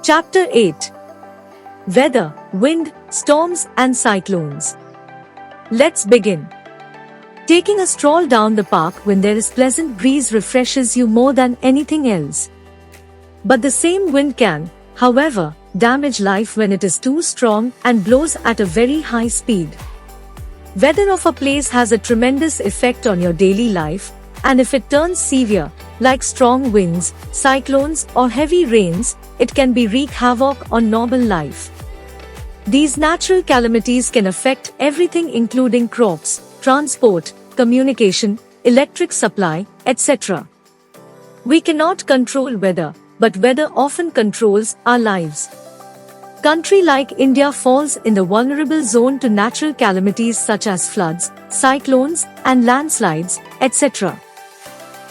Chapter 8. Weather, Wind, Storms and Cyclones. Let's begin. Taking a stroll down the park when there is pleasant breeze refreshes you more than anything else. But the same wind can, however, damage life when it is too strong and blows at a very high speed. Weather of a place has a tremendous effect on your daily life, and if it turns severe, like strong winds, cyclones or heavy rains, it can wreak havoc on normal life. These natural calamities can affect everything including crops, transport, communication, electric supply, etc. We cannot control weather, but weather often controls our lives. Country like India falls in the vulnerable zone to natural calamities such as floods, cyclones, and landslides, etc.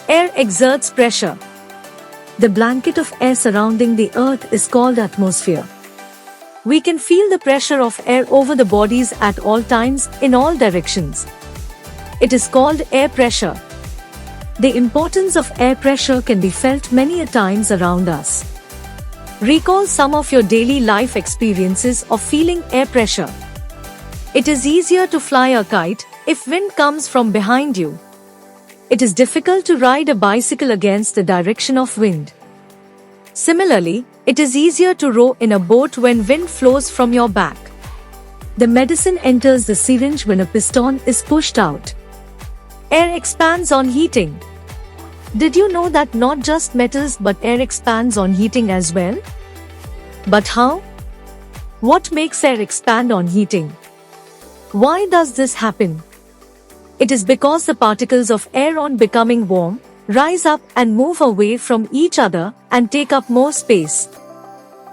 Air exerts pressure. The blanket of air surrounding the earth is called atmosphere. We can feel the pressure of air over the bodies at all times, in all directions. It is called air pressure. The importance of air pressure can be felt many a times around us. Recall some of your daily life experiences of feeling air pressure. It is easier to fly a kite if wind comes from behind you. It is difficult to ride a bicycle against the direction of wind. Similarly, it is easier to row in a boat when wind flows from your back. The medicine enters the syringe when a piston is pushed out. Air expands on heating. Did you know that not just metals but air expands on heating as well? But how? What makes air expand on heating? Why does this happen? It is because the particles of air on becoming warm, rise up and move away from each other and take up more space.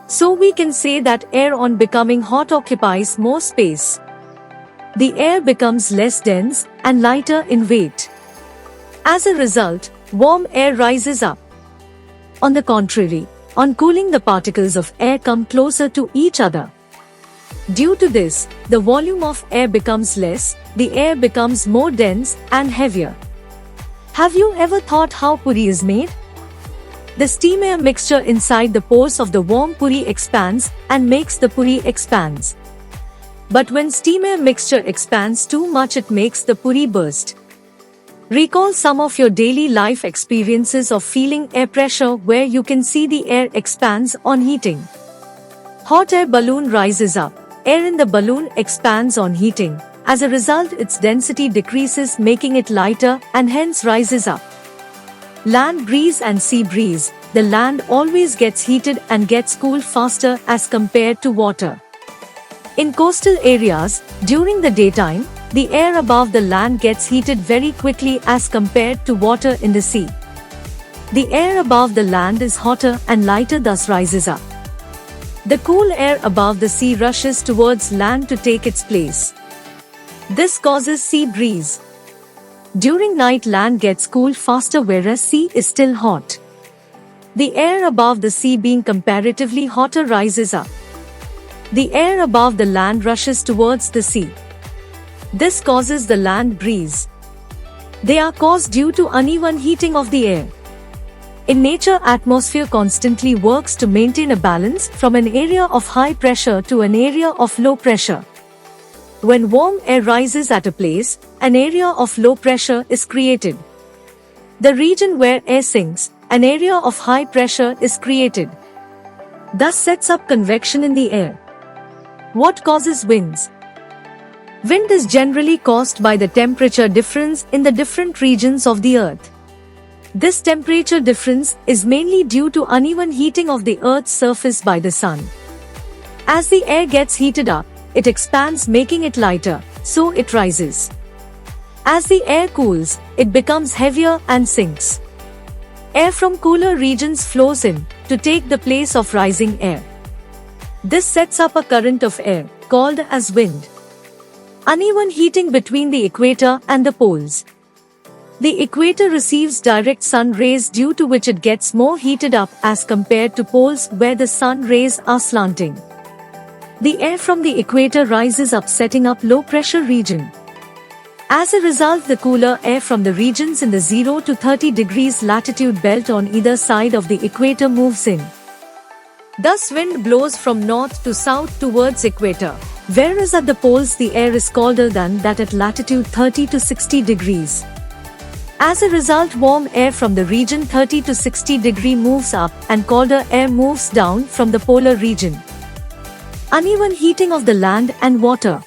So we can say that air on becoming hot occupies more space. The air becomes less dense and lighter in weight. As a result, warm air rises up. On the contrary, on cooling the particles of air come closer to each other. Due to this, the volume of air becomes less, the air becomes more dense and heavier. Have you ever thought how puri is made? The steam air mixture inside the pores of the warm puri expands and makes the puri expands. But when steam air mixture expands too much, it makes the puri burst. Recall some of your daily life experiences of feeling air pressure where you can see the air expands on heating. Hot air balloon rises up. Air in the balloon expands on heating. As a result, its density decreases, making it lighter and hence rises up. Land breeze and sea breeze. The land always gets heated and gets cooled faster as compared to water. In coastal areas, during the daytime, the air above the land gets heated very quickly as compared to water in the sea. The air above the land is hotter and lighter, thus rises up. The cool air above the sea rushes towards land to take its place. This causes sea breeze. During night, land gets cooled faster whereas sea is still hot. The air above the sea being comparatively hotter rises up. The air above the land rushes towards the sea. This causes the land breeze. They are caused due to uneven heating of the air. In nature, atmosphere constantly works to maintain a balance from an area of high pressure to an area of low pressure. When warm air rises at a place, an area of low pressure is created. The region where air sinks, an area of high pressure is created. Thus sets up convection in the air. What causes winds? Wind is generally caused by the temperature difference in the different regions of the earth. This temperature difference is mainly due to uneven heating of the earth's surface by the sun. As the air gets heated up, it expands, making it lighter, so it rises. As the air cools, it becomes heavier and sinks. Air from cooler regions flows in to take the place of rising air. This sets up a current of air, called as wind. Uneven heating between the equator and the poles. The equator receives direct sun rays, due to which it gets more heated up as compared to poles where the sun rays are slanting. The air from the equator rises up, setting up low pressure region. As a result, the cooler air from the regions in the 0 to 30 degrees latitude belt on either side of the equator moves in. Thus wind blows from north to south towards equator, whereas at the poles the air is colder than that at latitude 30 to 60 degrees. As a result, warm air from the region 30 to 60 degree moves up and colder air moves down from the polar region. Uneven heating of the land and water.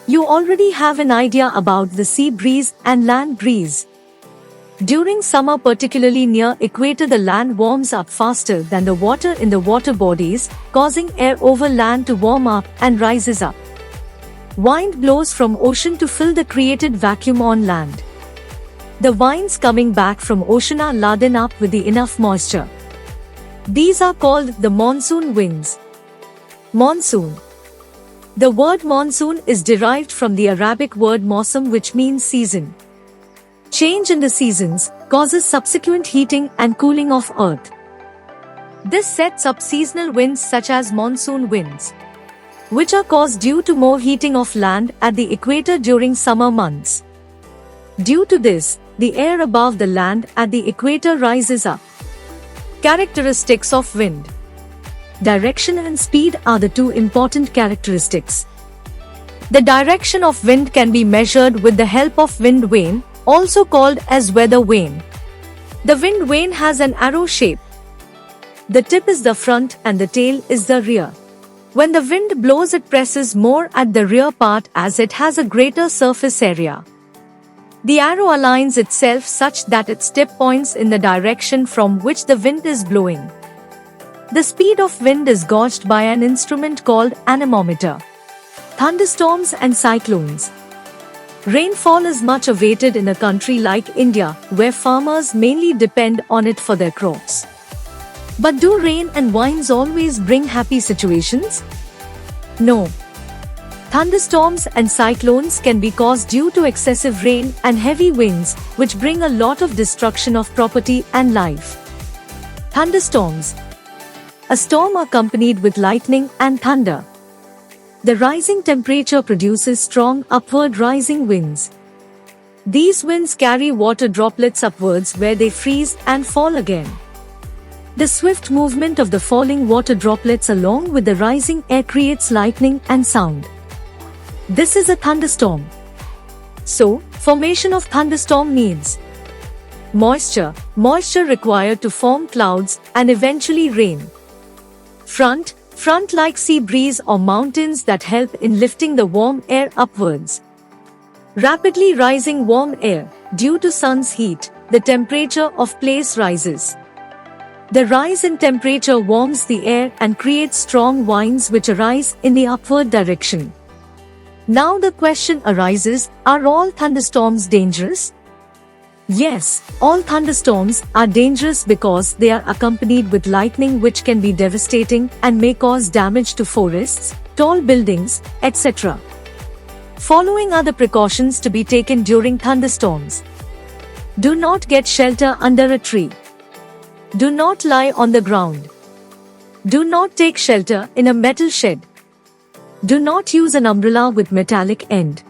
You already have an idea about the sea breeze and land breeze. During summer, particularly near equator, the land warms up faster than the water in the water bodies, causing air over land to warm up and rises up. Wind blows from ocean to fill the created vacuum on land. The winds coming back from ocean are laden up with the enough moisture. These are called the monsoon winds. Monsoon. The word monsoon is derived from the Arabic word mawsam, which means season. Change in the seasons causes subsequent heating and cooling of earth. This sets up seasonal winds such as monsoon winds, which are caused due to more heating of land at the equator during summer months. Due to this, the air above the land at the equator rises up. Characteristics of wind. Direction and speed are the two important characteristics. The direction of wind can be measured with the help of wind vane, also called as weather vane. The wind vane has an arrow shape. The tip is the front and the tail is the rear. When the wind blows, it presses more at the rear part as it has a greater surface area. The arrow aligns itself such that its tip points in the direction from which the wind is blowing. The speed of wind is gauged by an instrument called anemometer. Thunderstorms and cyclones. Rainfall is much awaited in a country like India, where farmers mainly depend on it for their crops. But do rain and winds always bring happy situations? No. Thunderstorms and cyclones can be caused due to excessive rain and heavy winds, which bring a lot of destruction of property and life. Thunderstorms. A storm accompanied with lightning and thunder. The rising temperature produces strong upward rising winds. These winds carry water droplets upwards where they freeze and fall again. The swift movement of the falling water droplets along with the rising air creates lightning and sound. This is a thunderstorm. So, formation of thunderstorm needs moisture required to form clouds and eventually rain. Front like sea breeze or mountains that help in lifting the warm air upwards. Rapidly rising warm air. Due to sun's heat, the temperature of place rises. The rise in temperature warms the air and creates strong winds which arise in the upward direction. Now the question arises, are all thunderstorms dangerous? Yes, all thunderstorms are dangerous because they are accompanied with lightning, which can be devastating and may cause damage to forests, tall buildings, etc. Following are the precautions to be taken during thunderstorms. Do not get shelter under a tree. Do not lie on the ground. Do not take shelter in a metal shed. Do not use an umbrella with metallic end.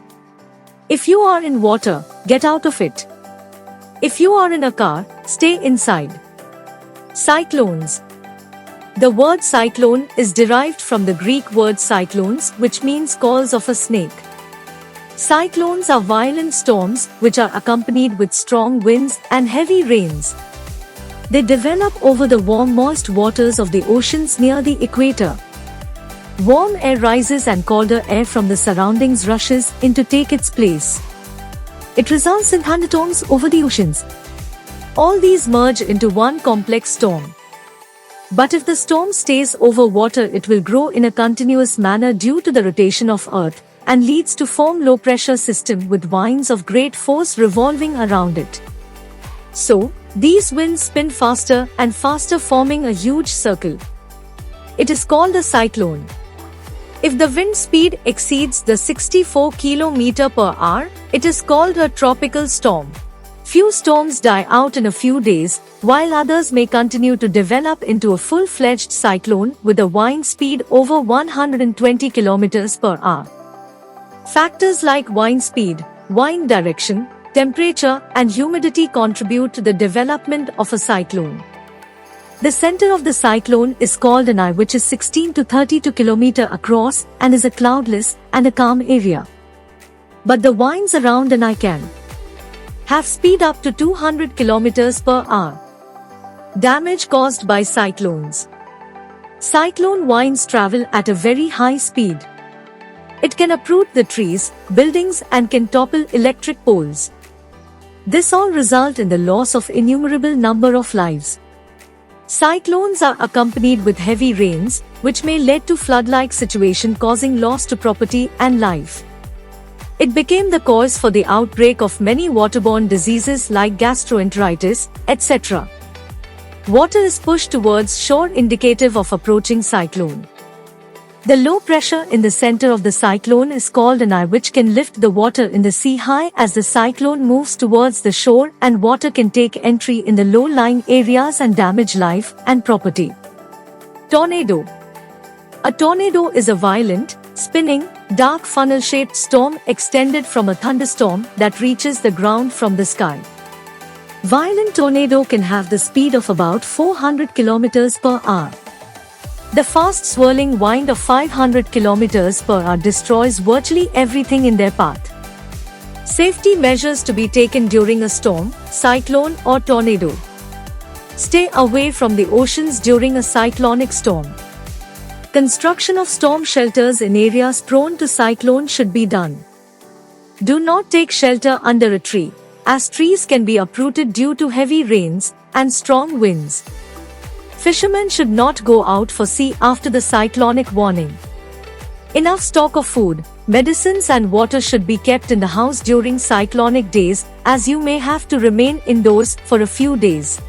If you are in water, get out of it. If you are in a car, stay inside. Cyclones. The word cyclone is derived from the Greek word cyclones, which means calls of a snake. Cyclones are violent storms which are accompanied with strong winds and heavy rains. They develop over the warm moist waters of the oceans near the equator. Warm air rises and colder air from the surroundings rushes in to take its place. It results in thunderstorms over the oceans. All these merge into one complex storm. But if the storm stays over water, it will grow in a continuous manner due to the rotation of Earth and leads to form low pressure system with winds of great force revolving around it. So, these winds spin faster and faster, forming a huge circle. It is called a cyclone. If the wind speed exceeds the 64 km per hour, it is called a tropical storm. Few storms die out in a few days, while others may continue to develop into a full-fledged cyclone with a wind speed over 120 km per hour. Factors like wind speed, wind direction, temperature, and humidity contribute to the development of a cyclone. The center of the cyclone is called an eye, which is 16 to 32 km across and is a cloudless and a calm area. But the winds around an eye can have speed up to 200 km per hour. Damage caused by cyclones. Cyclone winds travel at a very high speed. It can uproot the trees, buildings, and can topple electric poles. This all result in the loss of innumerable number of lives. Cyclones are accompanied with heavy rains, which may lead to flood-like situation causing loss to property and life. It became the cause for the outbreak of many waterborne diseases like gastroenteritis, etc. Water is pushed towards shore, indicative of approaching cyclone. The low pressure in the center of the cyclone is called an eye, which can lift the water in the sea high as the cyclone moves towards the shore, and water can take entry in the low-lying areas and damage life and property. Tornado. A tornado is a violent, spinning, dark funnel-shaped storm extended from a thunderstorm that reaches the ground from the sky. Violent tornado can have the speed of about 400 km per hour. The fast swirling wind of 500 km per hour destroys virtually everything in their path. Safety measures to be taken during a storm, cyclone or tornado. Stay away from the oceans during a cyclonic storm. Construction of storm shelters in areas prone to cyclone should be done. Do not take shelter under a tree, as trees can be uprooted due to heavy rains and strong winds. Fishermen should not go out for sea after the cyclonic warning. Enough stock of food, medicines and water should be kept in the house during cyclonic days, as you may have to remain indoors for a few days.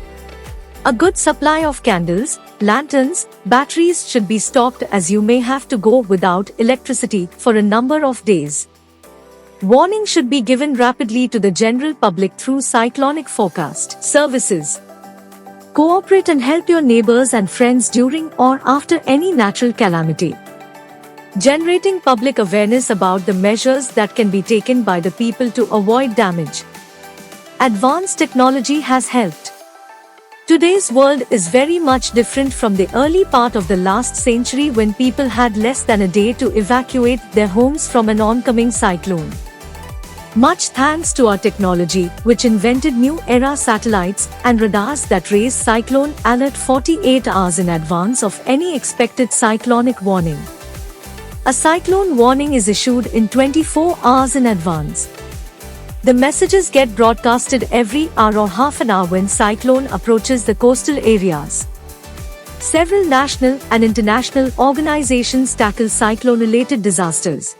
A good supply of candles, lanterns, batteries should be stocked, as you may have to go without electricity for a number of days. Warning should be given rapidly to the general public through cyclonic forecast services. Cooperate and help your neighbors and friends during or after any natural calamity. Generating public awareness about the measures that can be taken by the people to avoid damage. Advanced technology has helped. Today's world is very much different from the early part of the last century, when people had less than a day to evacuate their homes from an oncoming cyclone. Much thanks to our technology, which invented new era satellites and radars that raise cyclone alert 48 hours in advance of any expected cyclonic warning. A cyclone warning is issued in 24 hours in advance. The messages get broadcasted every hour or half an hour when cyclone approaches the coastal areas. Several national and international organizations tackle cyclone-related disasters.